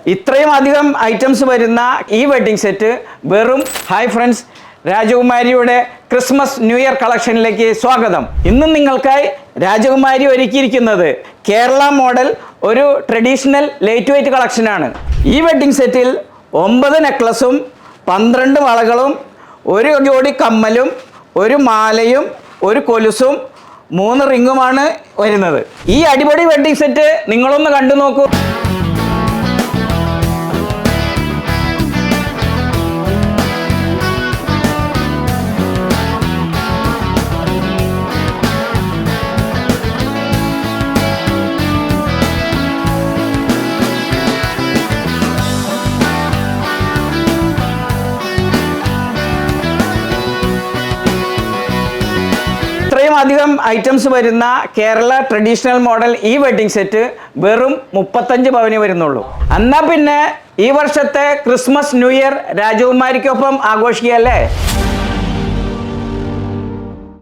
ഇത്രയും അധികം ഐറ്റംസ് വരുന്ന ഈ വെഡ്ഡിംഗ് സെറ്റ് വെറും ഹായ് ഫ്രണ്ട്സ്, രാജകുമാരിയുടെ ക്രിസ്മസ് ന്യൂ ഇയർ കളക്ഷനിലേക്ക് സ്വാഗതം. ഇന്നും നിങ്ങൾക്കായി രാജകുമാരി ഒരുക്കിയിരിക്കുന്നത് കേരള മോഡൽ ഒരു ട്രഡീഷണൽ ലൈറ്റ് വെയ്റ്റ് കളക്ഷനാണ്. ഈ വെഡ്ഡിംഗ് സെറ്റിൽ 9 നെക്ലസും 12 വളകളും, ഒരു ജോഡി കമ്മലും, ഒരു മാലയും, ഒരു കൊലുസും, 3 റിങ്ങുമാണ് വരുന്നത്. ഈ അടിപൊളി വെഡ്ഡിംഗ് സെറ്റ് നിങ്ങളൊന്ന് കണ്ടു നോക്കൂ. ഇത്രയും അധികം ഐറ്റംസ് വരുന്ന കേരള ട്രഡീഷണൽ മോഡൽ ഈ വെഡ്ഡിംഗ് സെറ്റ് വെറും 35 പവനേ വരുന്നുള്ളൂ. എന്നാ പിന്നെ ഈ വർഷത്തെ ക്രിസ്മസ് ന്യൂ ഇയർ രാജകുമാരിക്കൊപ്പം ആഘോഷിക്കല്ലേ.